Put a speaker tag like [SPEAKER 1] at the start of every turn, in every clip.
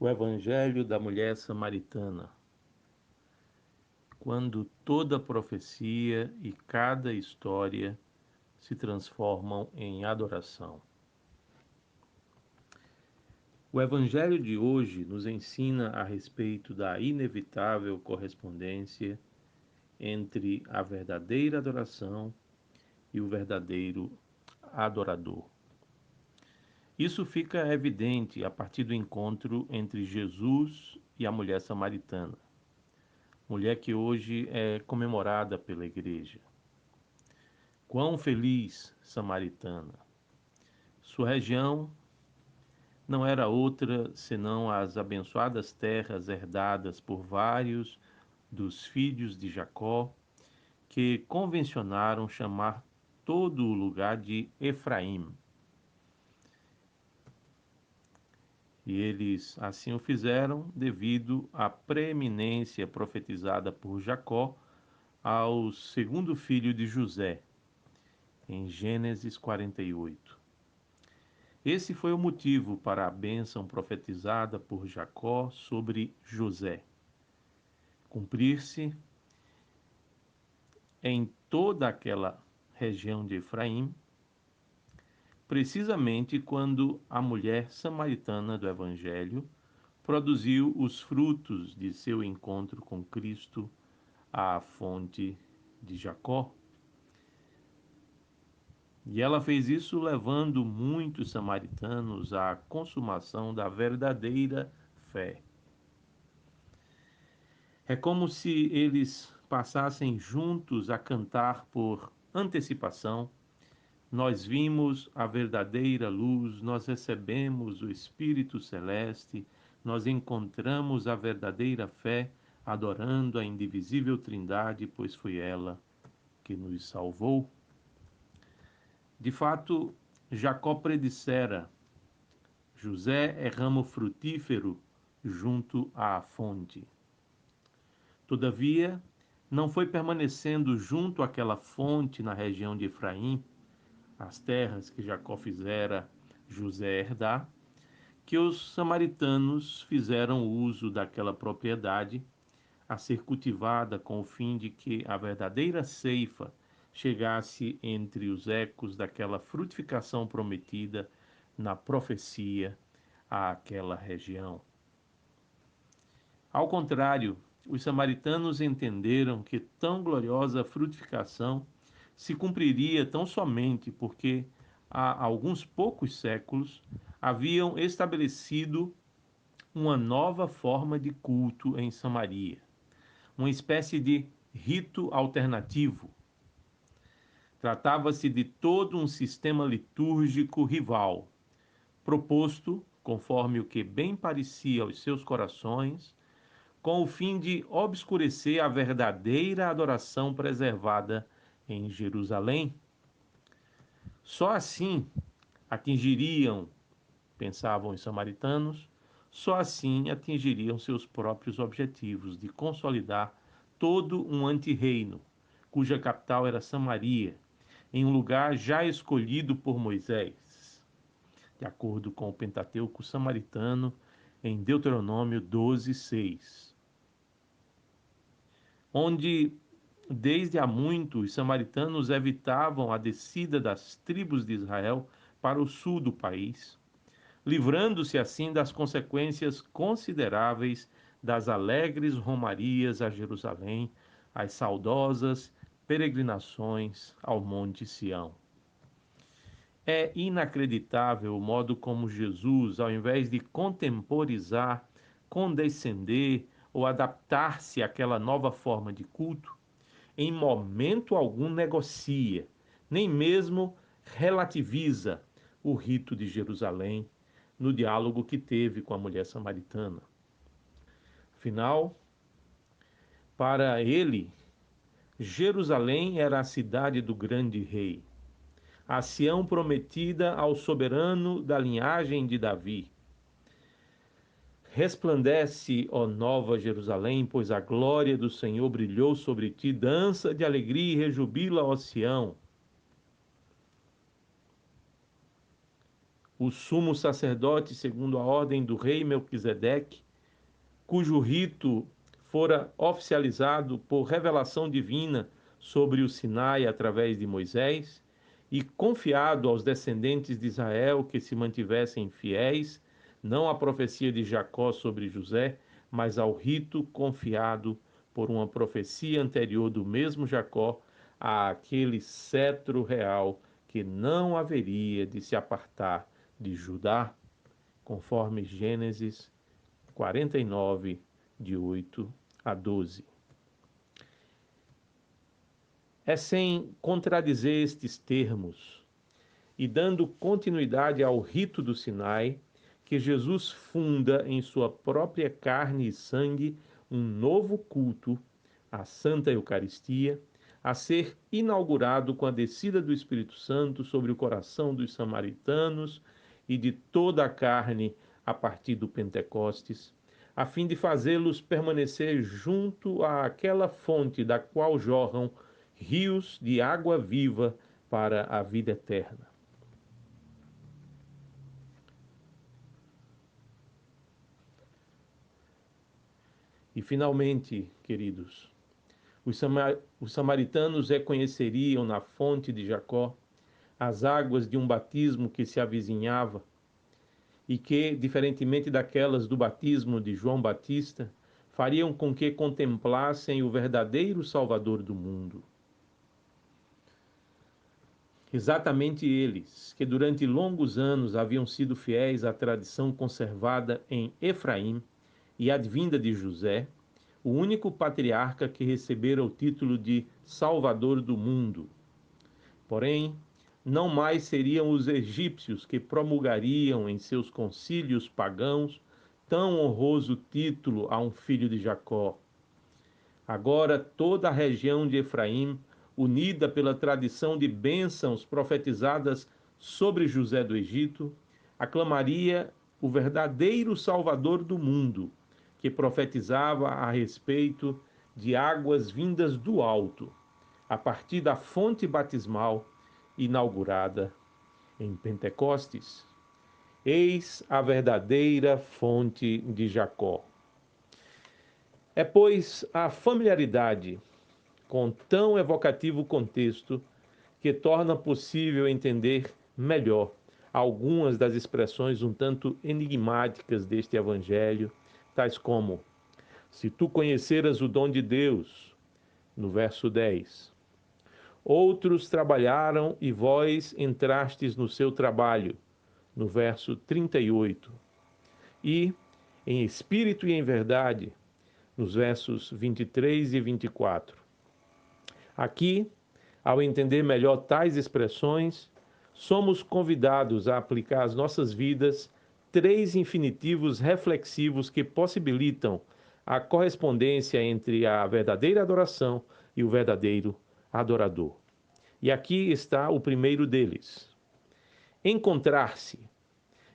[SPEAKER 1] O Evangelho da Mulher Samaritana, quando toda profecia e cada história se transformam em adoração. O Evangelho de hoje nos ensina a respeito da inevitável correspondência entre a verdadeira adoração e o verdadeiro adorador. Isso fica evidente a partir do encontro entre Jesus e a mulher samaritana, mulher que hoje é comemorada pela igreja. Quão feliz samaritana! Sua região não era outra senão as abençoadas terras herdadas por vários dos filhos de Jacó, que convencionaram chamar todo o lugar de Efraim. E eles assim o fizeram devido à preeminência profetizada por Jacó ao segundo filho de José, em Gênesis 48. Esse foi o motivo para a bênção profetizada por Jacó sobre José cumprir-se em toda aquela região de Efraim, precisamente quando a mulher samaritana do Evangelho produziu os frutos de seu encontro com Cristo à fonte de Jacó. E ela fez isso levando muitos samaritanos à consumação da verdadeira fé. É como se eles passassem juntos a cantar por antecipação. Nós vimos a verdadeira luz, nós recebemos o Espírito Celeste, nós encontramos a verdadeira fé, adorando a indivisível Trindade, pois foi ela que nos salvou. De fato, Jacó predissera: José é ramo frutífero junto à fonte. Todavia, não foi permanecendo junto àquela fonte na região de Efraim, as terras que Jacó fizera José herdar, que os samaritanos fizeram uso daquela propriedade a ser cultivada com o fim de que a verdadeira ceifa chegasse entre os ecos daquela frutificação prometida na profecia àquela região. Ao contrário, os samaritanos entenderam que tão gloriosa frutificação se cumpriria tão somente porque há alguns poucos séculos haviam estabelecido uma nova forma de culto em Samaria, uma espécie de rito alternativo. Tratava-se de todo um sistema litúrgico rival, proposto, conforme o que bem parecia aos seus corações, com o fim de obscurecer a verdadeira adoração preservada em Jerusalém. Só assim atingiriam, pensavam os samaritanos, só assim atingiriam seus próprios objetivos de consolidar todo um antirreino, cuja capital era Samaria, em um lugar já escolhido por Moisés, de acordo com o Pentateuco samaritano, em Deuteronômio 12:6. Onde desde há muito os samaritanos evitavam a descida das tribos de Israel para o sul do país, livrando-se assim das consequências consideráveis das alegres romarias a Jerusalém, as saudosas peregrinações ao Monte Sião. É inacreditável o modo como Jesus, ao invés de contemporizar, condescender ou adaptar-se àquela nova forma de culto, em momento algum negocia, nem mesmo relativiza o rito de Jerusalém no diálogo que teve com a mulher samaritana. Afinal, para ele, Jerusalém era a cidade do grande rei, a Sião prometida ao soberano da linhagem de Davi. Resplandece, ó Nova Jerusalém, pois a glória do Senhor brilhou sobre ti. Dança de alegria e rejubila, ó Sião. o sumo sacerdote segundo a ordem do rei Melquisedeque, cujo rito fora oficializado por revelação divina sobre o Sinai através de Moisés e confiado aos descendentes de Israel que se mantivessem fiéis, não à profecia de Jacó sobre José, mas ao rito confiado por uma profecia anterior do mesmo Jacó àquele cetro real que não haveria de se apartar de Judá, conforme Gênesis 49, de 8 a 12. É sem contradizer estes termos e dando continuidade ao rito do Sinai que Jesus funda em sua própria carne e sangue um novo culto, a Santa Eucaristia, a ser inaugurado com a descida do Espírito Santo sobre o coração dos samaritanos e de toda a carne a partir do Pentecostes, a fim de fazê-los permanecer junto àquela fonte da qual jorram rios de água viva para a vida eterna. E finalmente, queridos, os samaritanos reconheceriam na fonte de Jacó as águas de um batismo que se avizinhava e que, diferentemente daquelas do batismo de João Batista, fariam com que contemplassem o verdadeiro Salvador do mundo. Exatamente eles, que durante longos anos haviam sido fiéis à tradição conservada em Efraim e advinda de José, o único patriarca que recebera o título de Salvador do mundo. Porém, não mais seriam os egípcios que promulgariam em seus concílios pagãos tão honroso título a um filho de Jacó. Agora toda a região de Efraim, unida pela tradição de bênçãos profetizadas sobre José do Egito, aclamaria o verdadeiro Salvador do mundo, que profetizava a respeito de águas vindas do alto, a partir da fonte batismal inaugurada em Pentecostes. Eis a verdadeira fonte de Jacó. É, pois, a familiaridade com tão evocativo contexto que torna possível entender melhor algumas das expressões um tanto enigmáticas deste evangelho, tais como: se tu conheceras o dom de Deus, no verso 10. Outros trabalharam e vós entrastes no seu trabalho, no verso 38. E, em espírito e em verdade, nos versos 23 e 24. Aqui, ao entender melhor tais expressões, somos convidados a aplicar às nossas vidas três infinitivos reflexivos que possibilitam a correspondência entre a verdadeira adoração e o verdadeiro adorador. E aqui está o primeiro deles. Encontrar-se.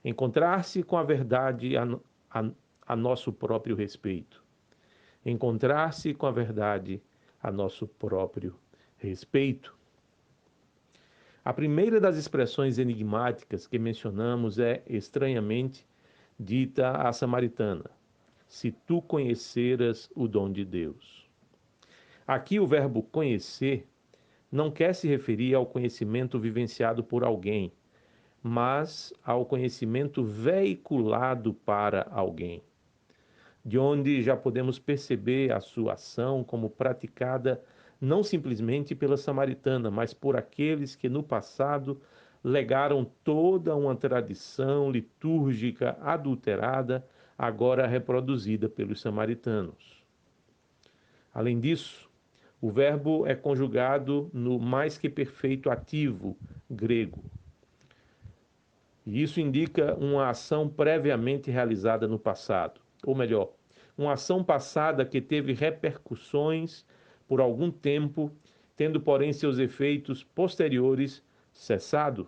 [SPEAKER 1] Encontrar-se com a verdade a nosso próprio respeito. Encontrar-se com a verdade a nosso próprio respeito. A primeira das expressões enigmáticas que mencionamos é, estranhamente, dita à samaritana: se tu conheceras o dom de Deus. Aqui o verbo conhecer não quer se referir ao conhecimento vivenciado por alguém, mas ao conhecimento veiculado para alguém, de onde já podemos perceber a sua ação como praticada não simplesmente pela samaritana, mas por aqueles que no passado legaram toda uma tradição litúrgica adulterada, agora reproduzida pelos samaritanos. Além disso, o verbo é conjugado no mais que perfeito ativo grego. E isso indica uma ação previamente realizada no passado, ou melhor, uma ação passada que teve repercussões por algum tempo, tendo, porém, seus efeitos posteriores cessado.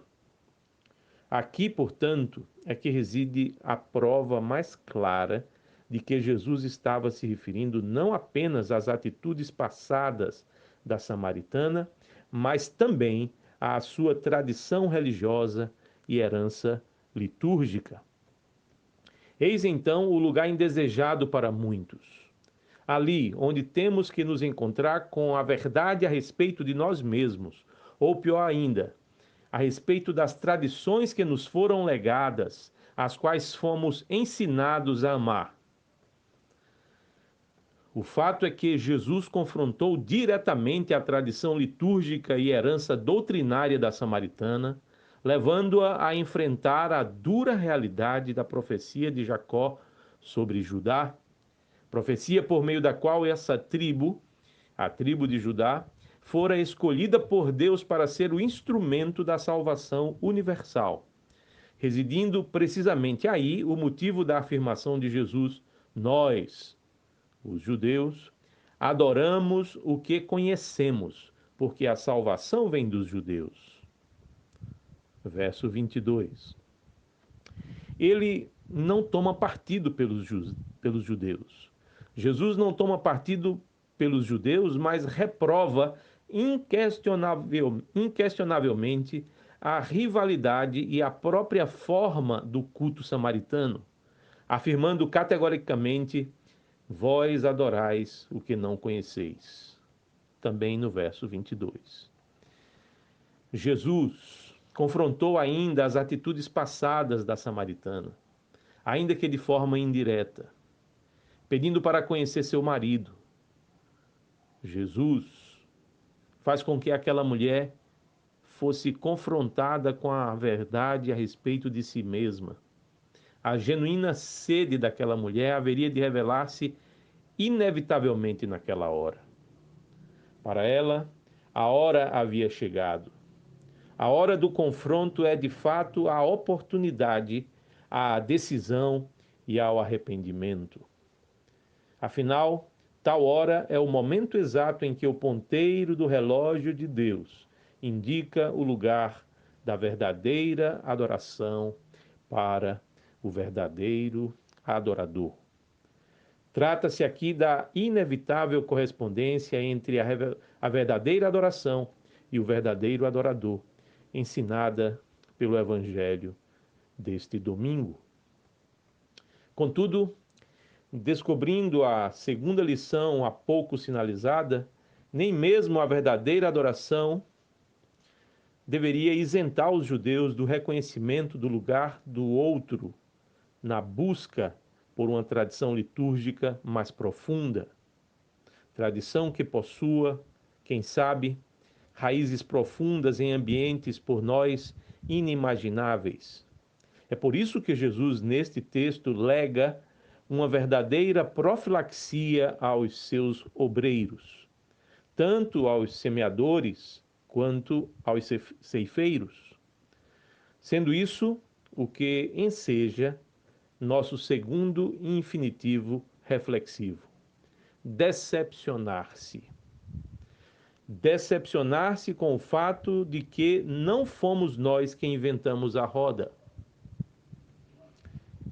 [SPEAKER 1] Aqui, portanto, é que reside a prova mais clara de que Jesus estava se referindo não apenas às atitudes passadas da samaritana, mas também à sua tradição religiosa e herança litúrgica. Eis então o lugar indesejado para muitos. Ali onde temos que nos encontrar com a verdade a respeito de nós mesmos, ou pior ainda, a respeito das tradições que nos foram legadas, as quais fomos ensinados a amar. O fato é que Jesus confrontou diretamente a tradição litúrgica e herança doutrinária da samaritana, levando-a a enfrentar a dura realidade da profecia de Jacó sobre Judá, profecia por meio da qual essa tribo, a tribo de Judá, fora escolhida por Deus para ser o instrumento da salvação universal, residindo precisamente aí o motivo da afirmação de Jesus: nós, os judeus, adoramos o que conhecemos, porque a salvação vem dos judeus. Verso 22. Ele não toma partido pelos judeus. Jesus não toma partido pelos judeus, mas reprova inquestionavelmente a rivalidade e a própria forma do culto samaritano, afirmando categoricamente: vós adorais o que não conheceis. Também no verso 22. Jesus confrontou ainda as atitudes passadas da samaritana, ainda que de forma indireta, pedindo para conhecer seu marido. Jesus faz com que aquela mulher fosse confrontada com a verdade a respeito de si mesma. A genuína sede daquela mulher haveria de revelar-se inevitavelmente naquela hora. Para ela, a hora havia chegado. A hora do confronto é, de fato, a oportunidade, à decisão e ao arrependimento. Afinal, tal hora é o momento exato em que o ponteiro do relógio de Deus indica o lugar da verdadeira adoração para o verdadeiro adorador. Trata-se aqui da inevitável correspondência entre a verdadeira adoração e o verdadeiro adorador, ensinada pelo Evangelho deste domingo. Contudo, descobrindo a segunda lição há pouco sinalizada, nem mesmo a verdadeira adoração deveria isentar os judeus do reconhecimento do lugar do outro na busca por uma tradição litúrgica mais profunda, tradição que possua, quem sabe, raízes profundas em ambientes por nós inimagináveis. É por isso que Jesus, neste texto, lega uma verdadeira profilaxia aos seus obreiros, tanto aos semeadores quanto aos ceifeiros. Sendo isso o que enseja nosso segundo infinitivo reflexivo: decepcionar-se. Decepcionar-se com o fato de que não fomos nós quem inventamos a roda.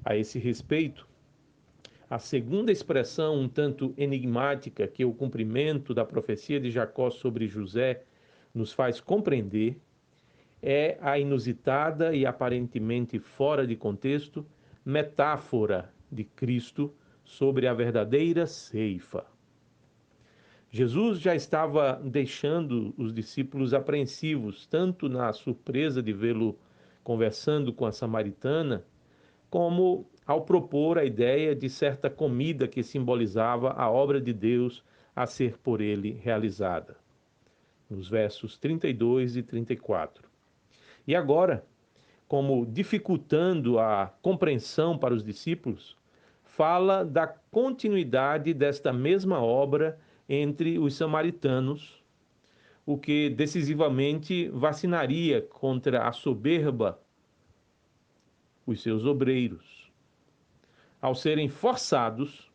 [SPEAKER 1] A esse respeito, a segunda expressão um tanto enigmática que o cumprimento da profecia de Jacó sobre José nos faz compreender é a inusitada e aparentemente fora de contexto metáfora de Cristo sobre a verdadeira ceifa. Jesus já estava deixando os discípulos apreensivos, tanto na surpresa de vê-lo conversando com a samaritana, como ao propor a ideia de certa comida que simbolizava a obra de Deus a ser por ele realizada, nos versos 32 e 34. E agora, como dificultando a compreensão para os discípulos, fala da continuidade desta mesma obra entre os samaritanos, o que decisivamente vacinaria contra a soberba os seus obreiros, ao serem forçados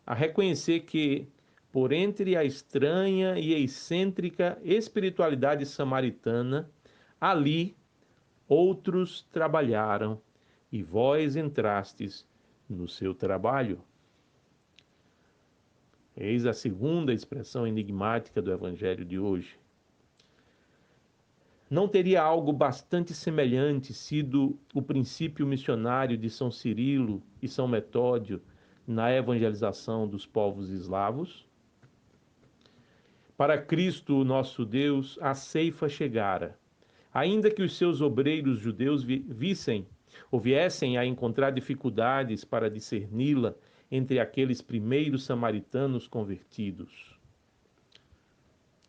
[SPEAKER 1] a reconhecer que, por entre a estranha e excêntrica espiritualidade samaritana, ali outros trabalharam e vós entrastes no seu trabalho. Eis a segunda expressão enigmática do Evangelho de hoje. Não teria algo bastante semelhante sido o princípio missionário de São Cirilo e São Metódio na evangelização dos povos eslavos? Para Cristo, nosso Deus, a ceifa chegara. Ainda que os seus obreiros judeus vissem ou viessem a encontrar dificuldades para discerni-la entre aqueles primeiros samaritanos convertidos.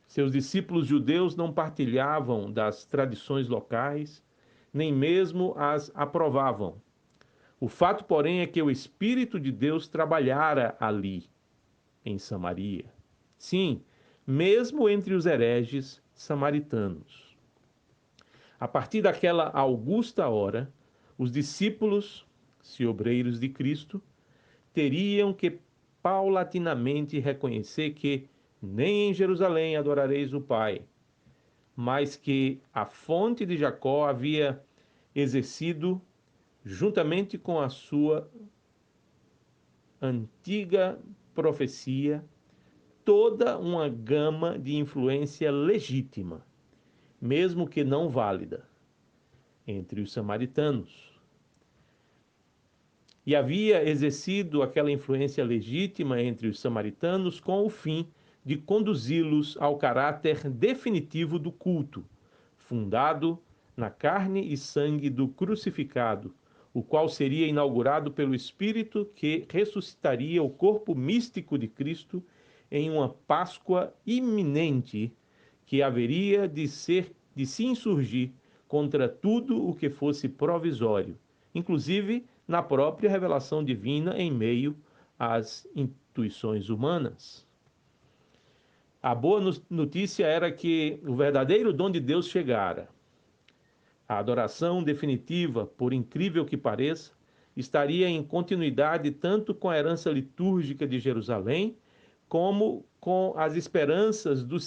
[SPEAKER 1] Seus discípulos judeus não partilhavam das tradições locais, nem mesmo as aprovavam. O fato, porém, é que o Espírito de Deus trabalhara ali, em Samaria. Sim, mesmo entre os hereges samaritanos. A partir daquela augusta hora, os discípulos, se obreiros de Cristo, teriam que paulatinamente reconhecer que nem em Jerusalém adorareis o Pai, mas que a fonte de Jacó havia exercido, juntamente com a sua antiga profecia, toda uma gama de influência legítima, mesmo que não válida, entre os samaritanos. E havia exercido aquela influência legítima entre os samaritanos com o fim de conduzi-los ao caráter definitivo do culto, fundado na carne e sangue do crucificado, o qual seria inaugurado pelo Espírito que ressuscitaria o corpo místico de Cristo em uma Páscoa iminente que haveria de se insurgir contra tudo o que fosse provisório, inclusive na própria revelação divina em meio às intuições humanas. A boa notícia era que o verdadeiro dom de Deus chegara. A adoração definitiva, por incrível que pareça, estaria em continuidade tanto com a herança litúrgica de Jerusalém, como com as esperanças dos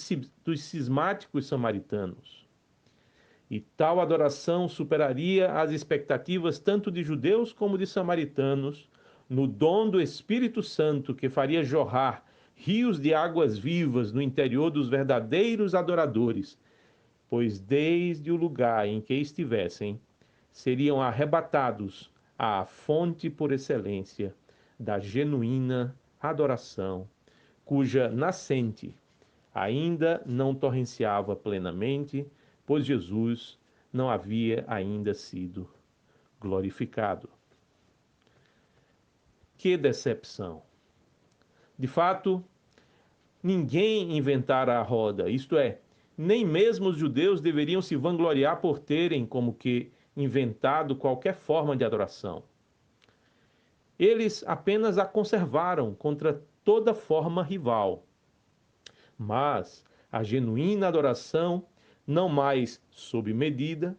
[SPEAKER 1] cismáticos samaritanos. E tal adoração superaria as expectativas tanto de judeus como de samaritanos, no dom do Espírito Santo que faria jorrar rios de águas vivas no interior dos verdadeiros adoradores, pois desde o lugar em que estivessem, seriam arrebatados à fonte por excelência da genuína adoração, cuja nascente ainda não torrenciava plenamente, pois Jesus não havia ainda sido glorificado. Que decepção! De fato, ninguém inventara a roda, isto é, nem mesmo os judeus deveriam se vangloriar por terem como que inventado qualquer forma de adoração. Eles apenas a conservaram contra toda forma rival. Mas a genuína adoração, não mais sob medida,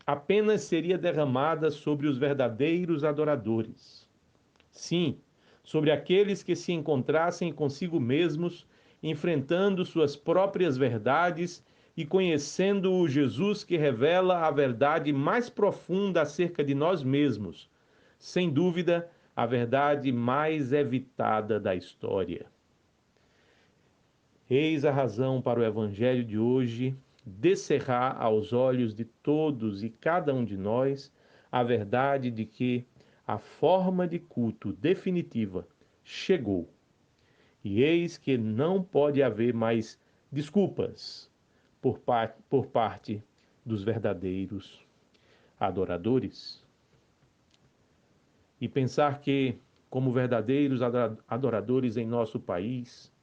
[SPEAKER 1] apenas seria derramada sobre os verdadeiros adoradores. Sim, sobre aqueles que se encontrassem consigo mesmos, enfrentando suas próprias verdades e conhecendo o Jesus que revela a verdade mais profunda acerca de nós mesmos, sem dúvida, a verdade mais evitada da história. Eis a razão para o Evangelho de hoje descerrar aos olhos de todos e cada um de nós a verdade de que a forma de culto definitiva chegou. E eis que não pode haver mais desculpas por parte dos verdadeiros adoradores. E pensar que, como verdadeiros adoradores em nosso país,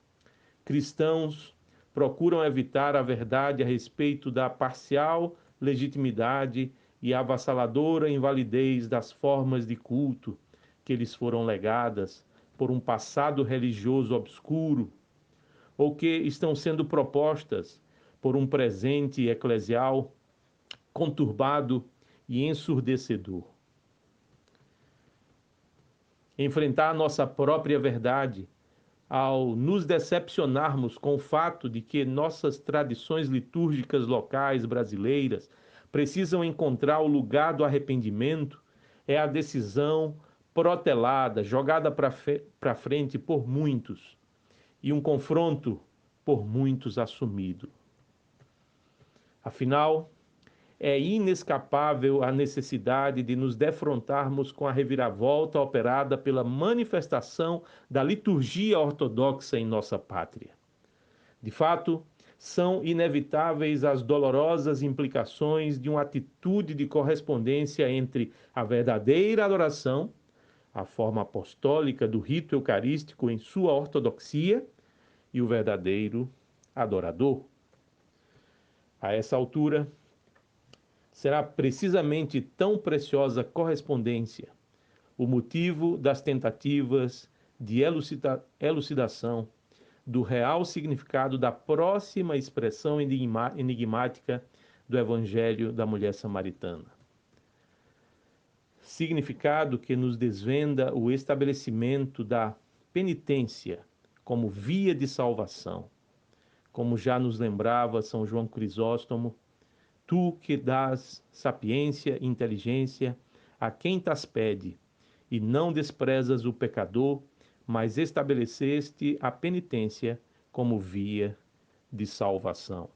[SPEAKER 1] cristãos procuram evitar a verdade a respeito da parcial legitimidade e avassaladora invalidez das formas de culto que lhes foram legadas por um passado religioso obscuro, ou que estão sendo propostas por um presente eclesial conturbado e ensurdecedor. Enfrentar nossa própria verdade ao nos decepcionarmos com o fato de que nossas tradições litúrgicas locais brasileiras precisam encontrar o lugar do arrependimento, é a decisão protelada, jogada para frente por muitos, e um confronto por muitos assumido. Afinal, é inescapável a necessidade de nos defrontarmos com a reviravolta operada pela manifestação da liturgia ortodoxa em nossa pátria. De fato, são inevitáveis as dolorosas implicações de uma atitude de correspondência entre a verdadeira adoração, a forma apostólica do rito eucarístico em sua ortodoxia, e o verdadeiro adorador. A essa altura, será precisamente tão preciosa correspondência o motivo das tentativas de elucidação do real significado da próxima expressão enigmática do Evangelho da mulher samaritana. Significado que nos desvenda o estabelecimento da penitência como via de salvação. Como já nos lembrava São João Crisóstomo, tu que dás sapiência e inteligência a quem tas pede, e não desprezas o pecador, mas estabeleceste a penitência como via de salvação.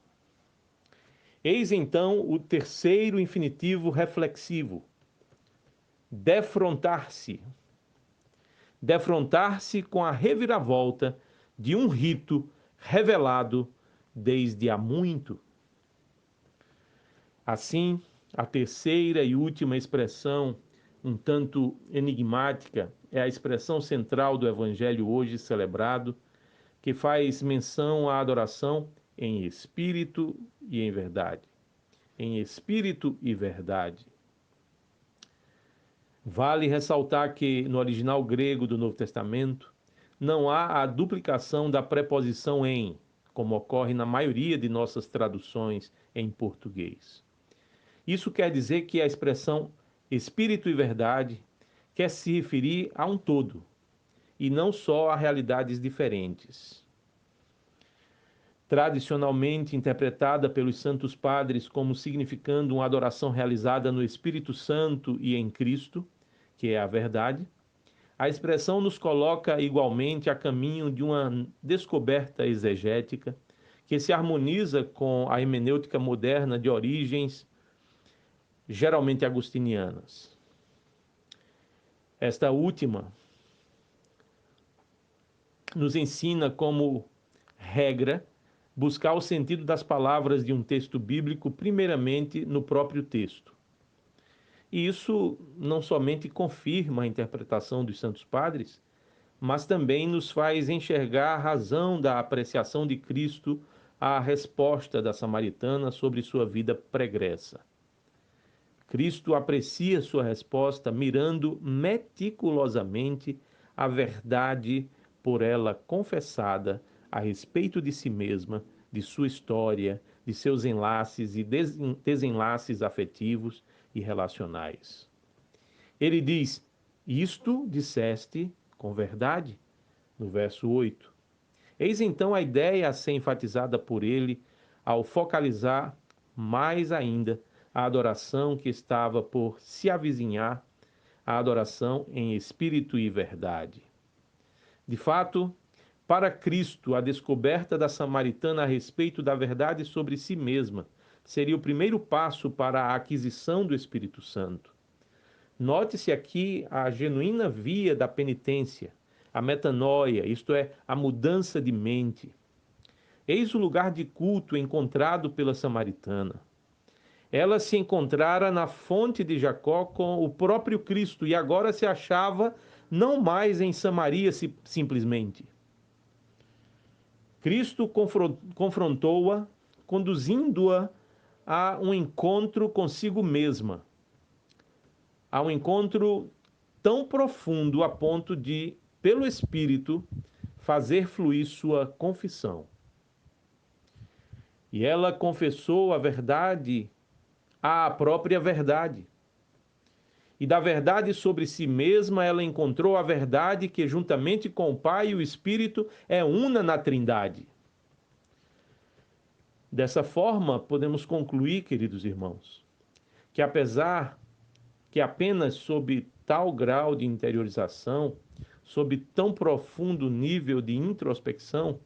[SPEAKER 1] Eis então o terceiro infinitivo reflexivo: defrontar-se. Defrontar-se com a reviravolta de um rito revelado desde há muito. Assim, a terceira e última expressão, um tanto enigmática, é a expressão central do Evangelho hoje celebrado, que faz menção à adoração em espírito e em verdade. Em espírito e verdade. Vale ressaltar que, no original grego do Novo Testamento, não há a duplicação da preposição em, como ocorre na maioria de nossas traduções em português. Isso quer dizer que a expressão espírito e verdade quer se referir a um todo, e não só a realidades diferentes. Tradicionalmente interpretada pelos santos padres como significando uma adoração realizada no Espírito Santo e em Cristo, que é a verdade, a expressão nos coloca igualmente a caminho de uma descoberta exegética que se harmoniza com a hermenêutica moderna de origens geralmente agostinianas. Esta última nos ensina como regra buscar o sentido das palavras de um texto bíblico primeiramente no próprio texto. E isso não somente confirma a interpretação dos santos padres, mas também nos faz enxergar a razão da apreciação de Cristo à resposta da samaritana sobre sua vida pregressa. Cristo aprecia sua resposta mirando meticulosamente a verdade por ela confessada a respeito de si mesma, de sua história, de seus enlaces e desenlaces afetivos e relacionais. Ele diz: isto disseste com verdade, no verso 8. Eis então a ideia a ser enfatizada por ele ao focalizar mais ainda a adoração que estava por se avizinhar, a adoração em espírito e verdade. De fato, para Cristo, a descoberta da samaritana a respeito da verdade sobre si mesma seria o primeiro passo para a aquisição do Espírito Santo. Note-se aqui a genuína via da penitência, a metanoia, isto é, a mudança de mente. Eis o lugar de culto encontrado pela samaritana. Ela se encontrara na fonte de Jacó com o próprio Cristo e agora se achava não mais em Samaria simplesmente. Cristo confrontou-a, conduzindo-a a um encontro consigo mesma, a um encontro tão profundo a ponto de, pelo Espírito, fazer fluir sua confissão. E ela confessou a verdade, a própria verdade. E da verdade sobre si mesma, ela encontrou a verdade que, juntamente com o Pai e o Espírito, é una na Trindade. Dessa forma, podemos concluir, queridos irmãos, que apesar que apenas sob tal grau de interiorização, sob tão profundo nível de introspecção,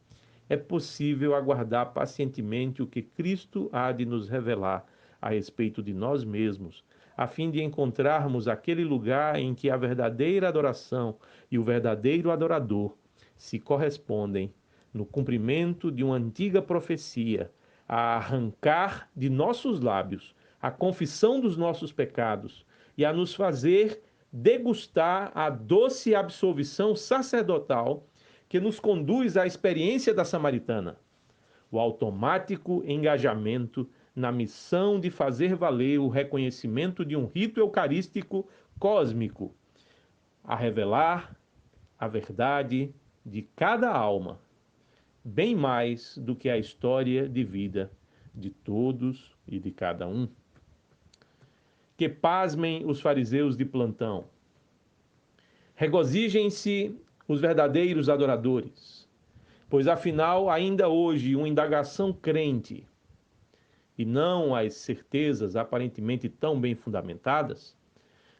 [SPEAKER 1] é possível aguardar pacientemente o que Cristo há de nos revelar a respeito de nós mesmos, a fim de encontrarmos aquele lugar em que a verdadeira adoração e o verdadeiro adorador se correspondem no cumprimento de uma antiga profecia, a arrancar de nossos lábios a confissão dos nossos pecados e a nos fazer degustar a doce absolvição sacerdotal que nos conduz à experiência da samaritana, o automático engajamento na missão de fazer valer o reconhecimento de um rito eucarístico cósmico, a revelar a verdade de cada alma, bem mais do que a história de vida de todos e de cada um. Que pasmem os fariseus de plantão. Regozijem-se os verdadeiros adoradores, pois afinal, ainda hoje, uma indagação crente, e não as certezas aparentemente tão bem fundamentadas,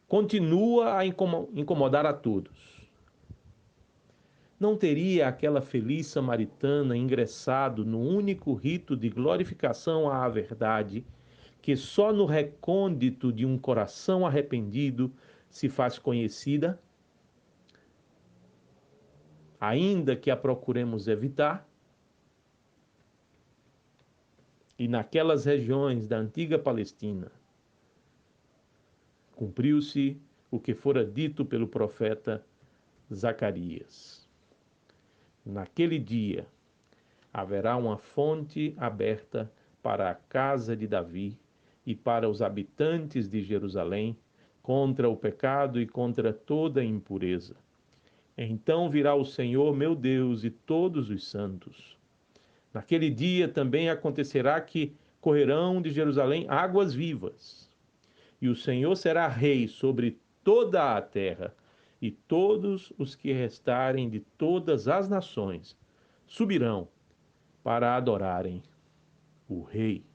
[SPEAKER 1] continua a incomodar a todos. Não teria aquela feliz samaritana ingressado no único rito de glorificação à verdade, que só no recôndito de um coração arrependido se faz conhecida? Ainda que a procuremos evitar, e naquelas regiões da antiga Palestina, cumpriu-se o que fora dito pelo profeta Zacarias. Naquele dia haverá uma fonte aberta para a casa de Davi e para os habitantes de Jerusalém contra o pecado e contra toda impureza. Então virá o Senhor meu Deus e todos os santos. Naquele dia também acontecerá que correrão de Jerusalém águas vivas, e o Senhor será rei sobre toda a terra, e todos os que restarem de todas as nações subirão para adorarem o Rei.